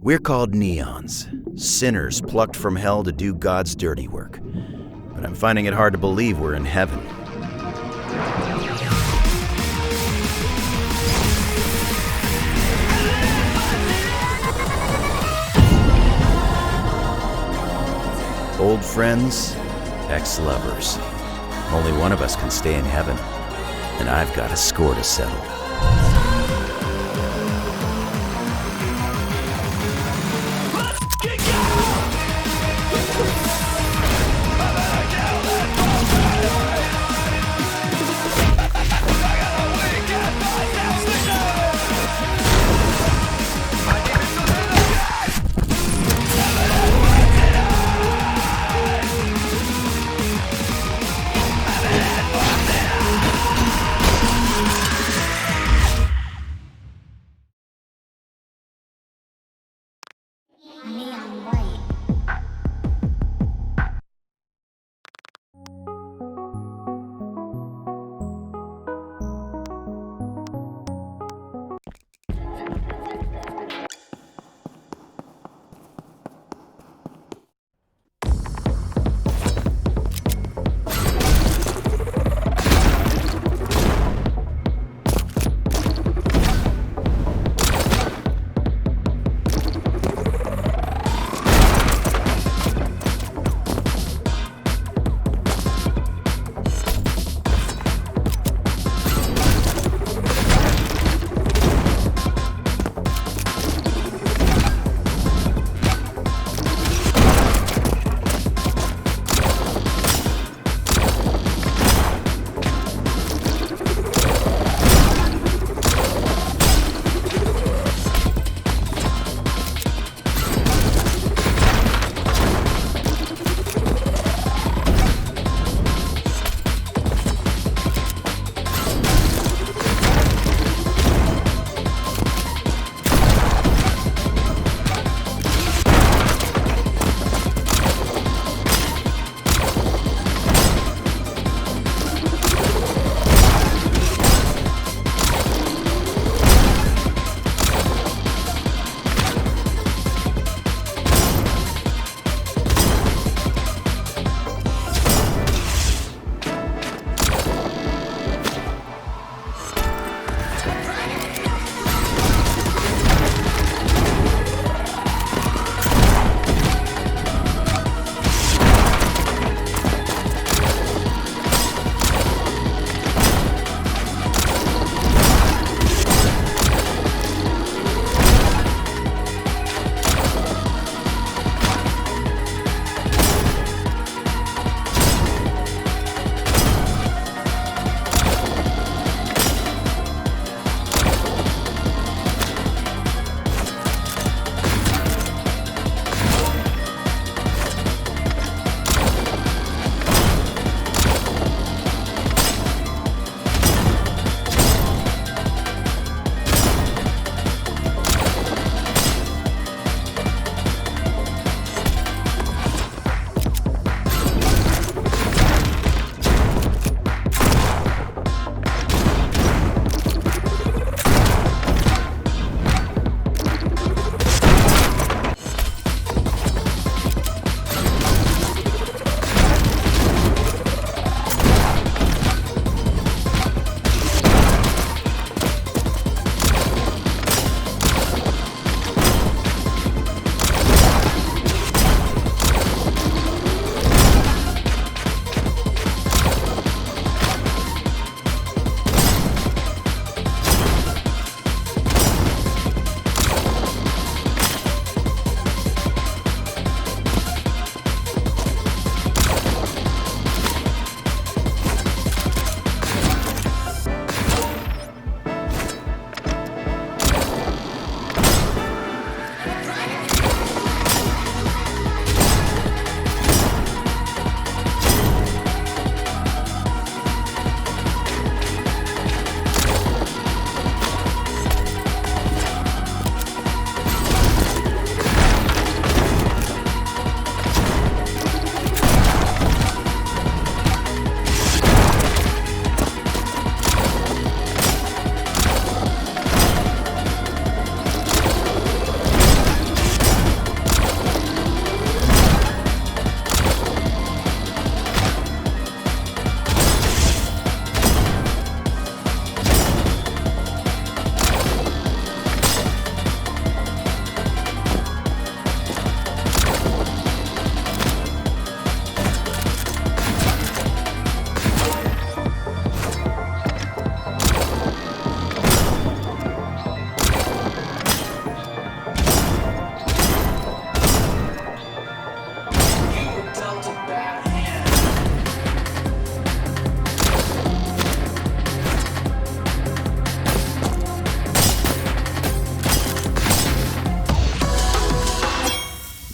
We're called Neons, sinners plucked from hell to do God's dirty work. But I'm finding it hard to believe we're in heaven. Old friends, ex-lovers. Only one of us can stay in heaven, and I've got a score to settle.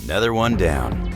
Another one down.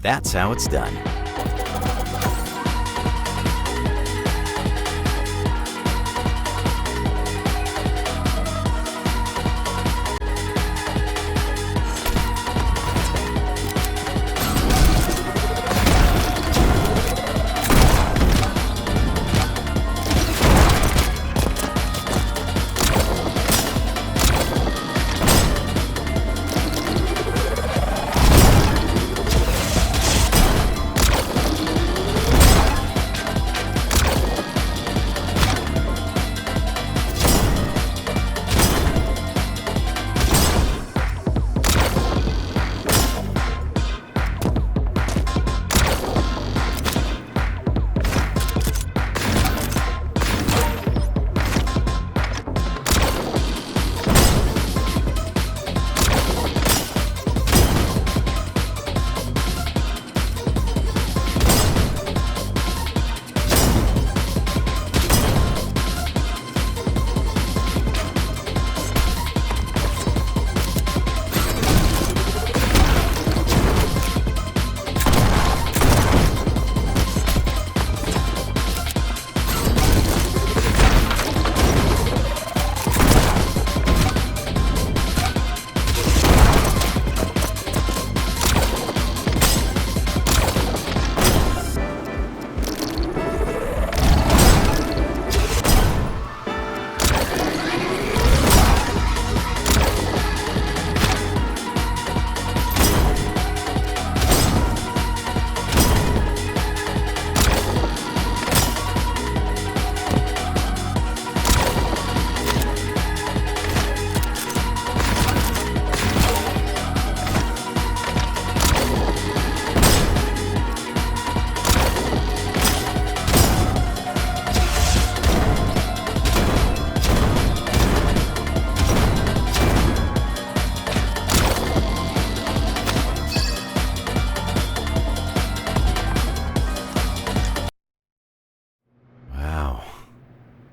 That's how it's done.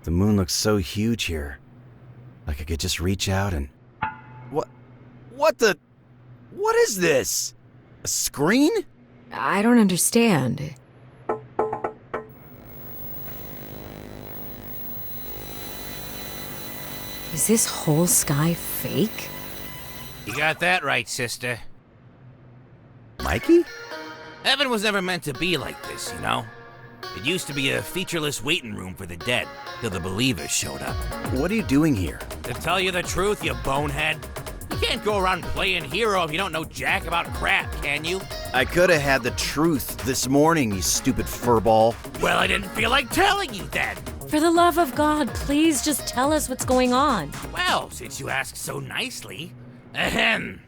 The moon looks so huge here. Like I could just reach out and... What is this? A screen? I don't understand. Is this whole sky fake? You got that right, sister. Mikey? Heaven was never meant to be like this, you know? It used to be a featureless waiting room for the dead, till the believers showed up. What are you doing here? To tell you the truth, you bonehead, you can't go around playing hero if you don't know jack about crap, can you? I could have had the truth this morning, you stupid furball. Well, I didn't feel like telling you then. For the love of God, please just tell us what's going on. Well, since you asked so nicely, ahem.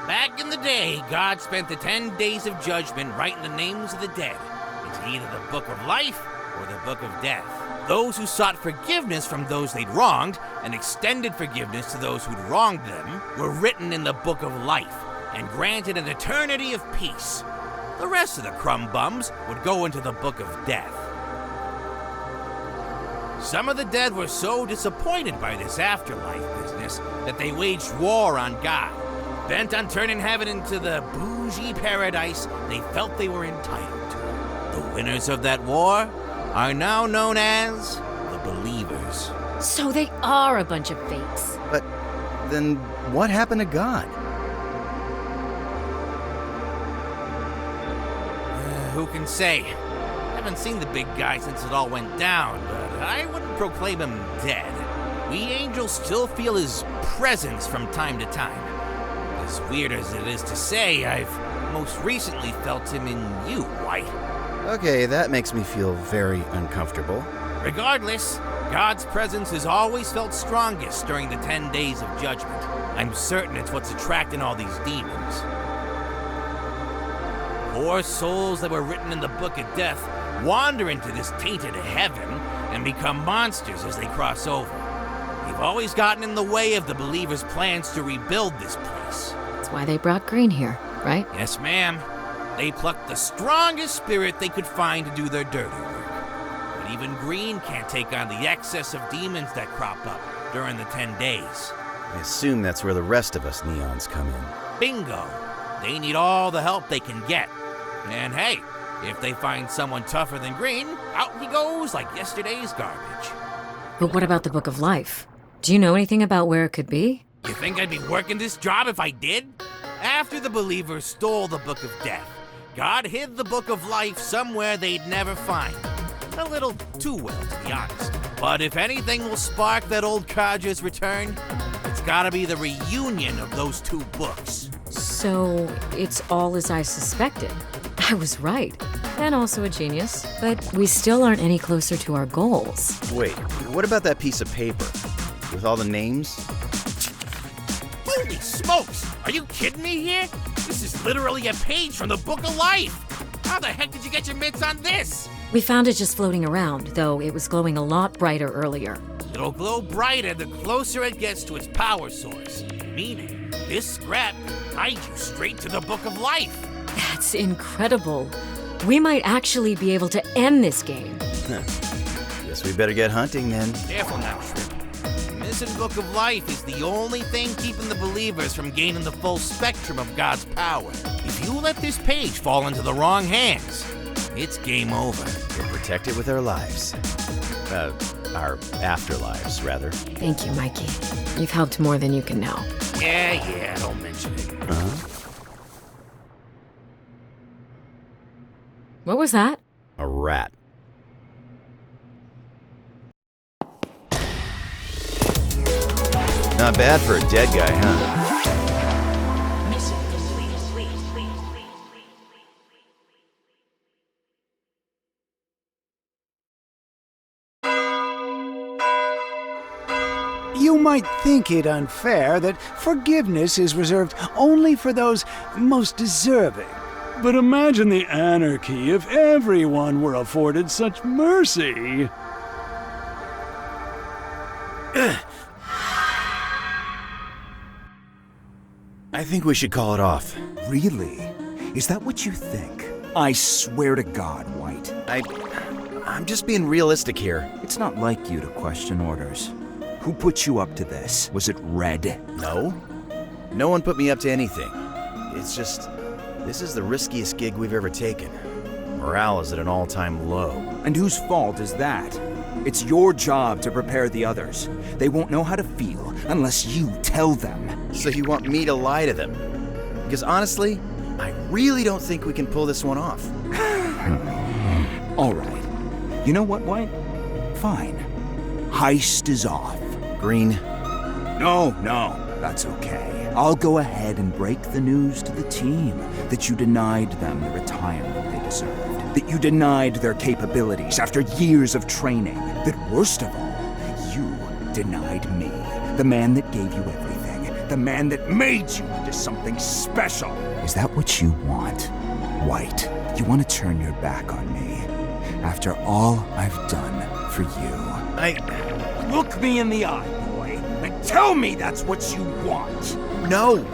Back in the day, God spent the 10 days of judgment writing the names of the dead into either the book of life or the book of death. Those who sought forgiveness from those they'd wronged and extended forgiveness to those who'd wronged them were written in the book of life and granted an eternity of peace. The rest of the crumb bums would go into the book of death. Some of the dead were so disappointed by this afterlife business that they waged war on God. Bent on turning heaven into the bougie paradise they felt they were entitled to. The winners of that war are now known as the Believers. So they are a bunch of fakes. But then what happened to God? Who can say? Haven't seen the big guy since it all went down, but I wouldn't proclaim him dead. We angels still feel his presence from time to time. As weird as it is to say, I've most recently felt him in you, White. Okay, that makes me feel very uncomfortable. Regardless, God's presence is always felt strongest during the 10 days of judgment. I'm certain it's what's attracting all these demons. Poor souls that were written in the book of death wander into this tainted heaven and become monsters as they cross over. They've always gotten in the way of the believers' plans to rebuild this place. That's why they brought Green here, right? Yes, ma'am. They plucked the strongest spirit they could find to do their dirty work. But even Green can't take on the excess of demons that crop up during the 10 days. I assume that's where the rest of us neons come in. Bingo. they need all the help they can get. And hey, if they find someone tougher than Green, out he goes like yesterday's garbage. But what about the Book of Life? Do you know anything about where it could be? You think I'd be working this job if I did? After the believers stole the Book of Death, God hid the Book of Life somewhere they'd never find. A little too well, to be honest. But if anything will spark that old codger's return, it's gotta be the reunion of those two books. So, it's all as I suspected. I was right. And also a genius. But we still aren't any closer to our goals. Wait, what about that piece of paper? With all the names? Holy smokes! Are you kidding me here? This is literally a page from the Book of Life! How the heck did you get your mitts on this? We found it just floating around, though it was glowing a lot brighter earlier. It'll glow brighter the closer it gets to its power source. Meaning, this scrap can guide you straight to the Book of Life. That's incredible. We might actually be able to end this game. Guess we better get hunting then. Careful now, Shrimp. The missing Book of Life is the only thing keeping the believers from gaining the full spectrum of God's power. If you let this page fall into the wrong hands, it's game over. We'll protect it with our lives. Our afterlives, rather. Thank you, Mikey. You've helped more than you can know. Yeah, don't mention it. What was that? A rat. Not bad for a dead guy, huh? You might think it unfair that forgiveness is reserved only for those most deserving. But imagine the anarchy if everyone were afforded such mercy. I think we should call it off. Really? Is that what you think? I swear to God, White. I'm just being realistic here. It's not like you to question orders. Who put you up to this? Was it Red? No. No one put me up to anything. It's just, this is the riskiest gig we've ever taken. Morale is at an all-time low. And whose fault is that? It's your job to prepare the others. They won't know how to feel unless you tell them. So you want me to lie to them? Because honestly, I really don't think we can pull this one off. All right. You know what, White? Fine. Heist is off. Green. No, that's okay. I'll go ahead and break the news to the team that you denied them the retirement they deserved. That you denied their capabilities after years of training. That worst of all, you denied me, the man that gave you everything. The man that made you into something special. Is that what you want, White? You want to turn your back on me after all I've done for you? Look me in the eye, boy, and tell me that's what you want. No.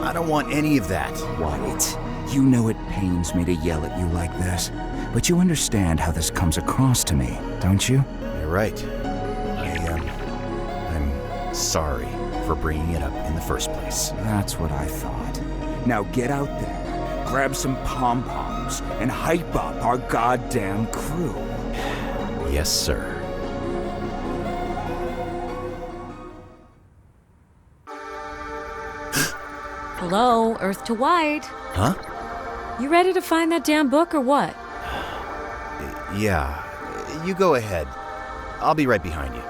I don't want any of that. White, you know it pains me to yell at you like this, but you understand how this comes across to me, don't you? You're right. I'm sorry for bringing it up in the first place. That's what I thought. Now get out there, grab some pom-poms, and hype up our goddamn crew. Yes, sir. Hello, Earth to White. Huh? You ready to find that damn book or what? Yeah. You go ahead. I'll be right behind you.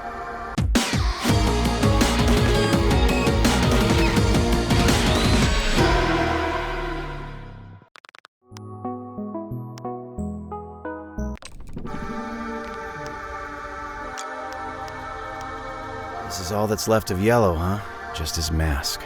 This is all that's left of Yellow, huh? Just his mask.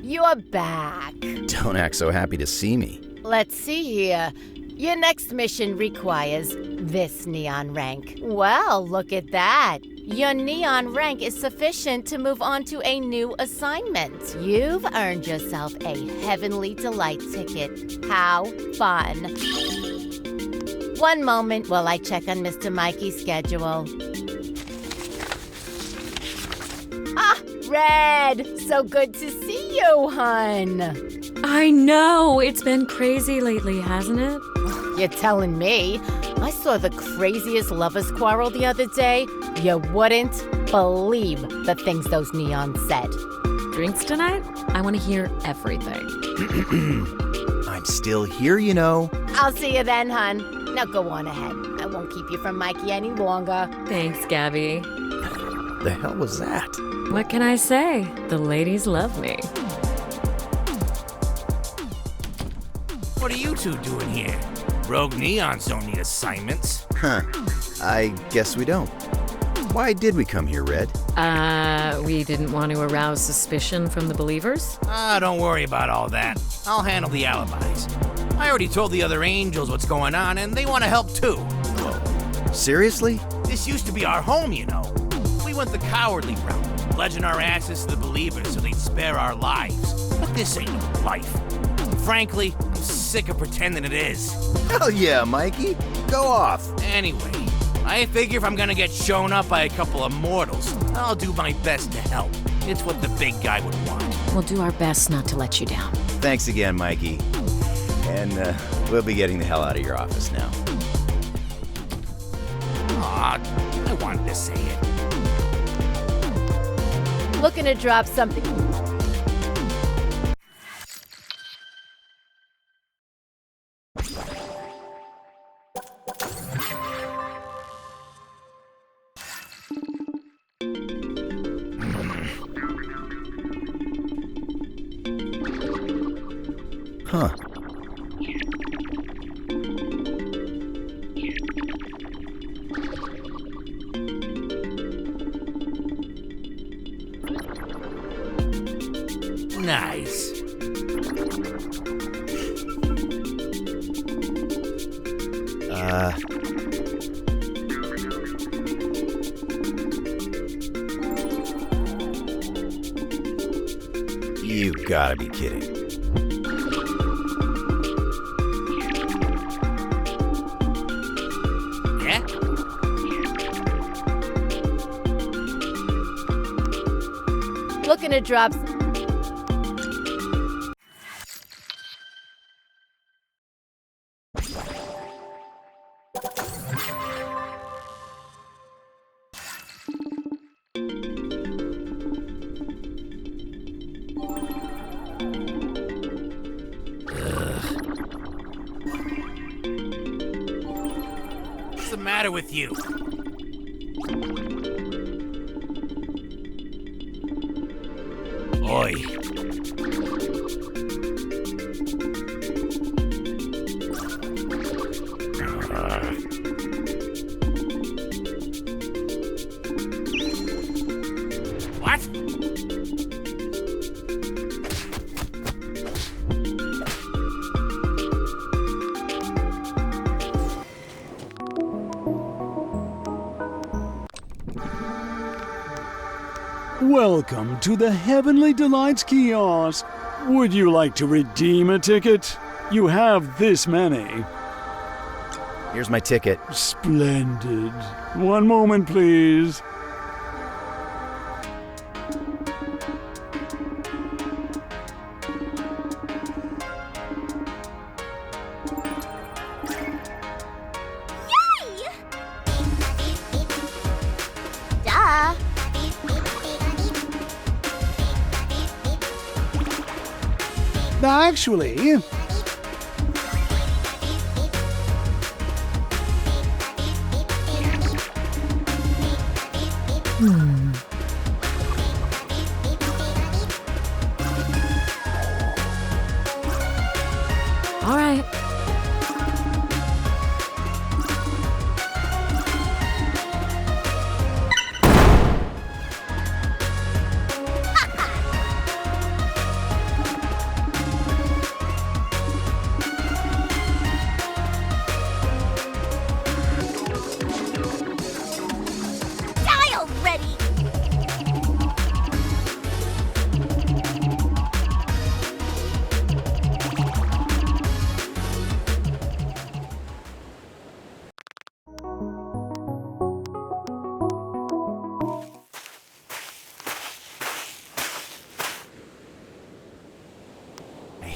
you're back. Don't act so happy to see me. Let's see here. Your next mission requires this neon rank. Well, look at that. Your neon rank is sufficient to move on to a new assignment. You've earned yourself a Heavenly Delight ticket. How fun. One moment while I check on Mr. Mikey's schedule. Ah, Red! So good to see you, hun. I know, it's been crazy lately, hasn't it? You're telling me. I saw the craziest lovers quarrel the other day. You wouldn't believe the things those neons said. Drinks tonight? I want to hear everything. I'm still here, you know. I'll see you then, hun. Now go on ahead. I won't keep you from Mikey any longer. Thanks, Gabby. The hell was that? What can I say? The ladies love me. What are you two doing here? Rogue neons don't need assignments. Huh. I guess we don't. Why did we come here, Red? We didn't want to arouse suspicion from the believers? Don't worry about all that. I'll handle the alibis. I already told the other angels what's going on, and they want to help too. Seriously? This used to be our home, you know. We went the cowardly route, pledging our asses to the believers so they'd spare our lives. But this ain't no life. Frankly, I'm sick of pretending it is. Hell yeah, Mikey. Go off. Anyway, I figure if I'm gonna get shown up by a couple of mortals, I'll do my best to help. It's what the big guy would want. We'll do our best not to let you down. Thanks again, Mikey. And we'll be getting the hell out of your office now. Aw, I wanted to say it. Looking to drop something. Huh. Nice. You gotta be kidding. Yeah? Looking to drop. What's the matter with you? Oi. What? Welcome to the Heavenly Delights kiosk. Would you like to redeem a ticket? You have this many. Here's my ticket. Splendid. One moment, please. Duh. Actually, All right.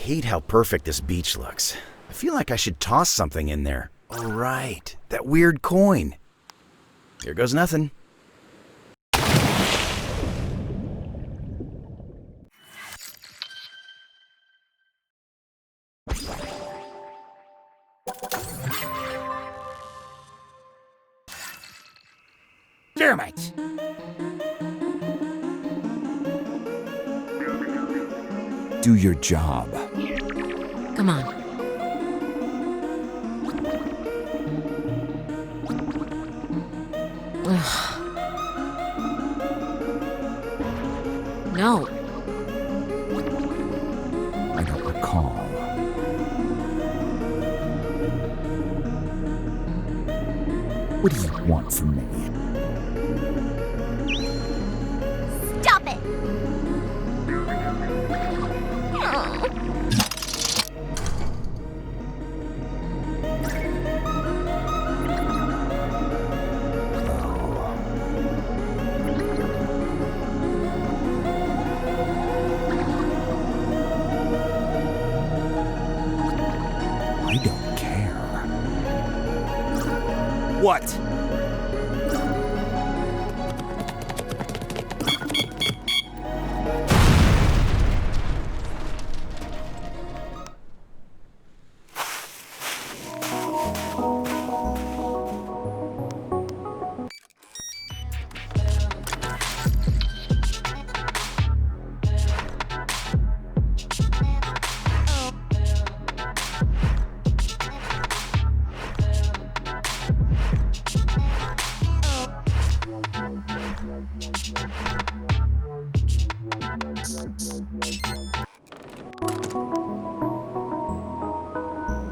hate how perfect this beach looks. I feel like I should toss something in there. Oh, right. That weird coin. Here goes nothing. Termites! Do your job. Come on. Ugh. No. I don't recall. What do you want from me? Stop it! I don't care. What?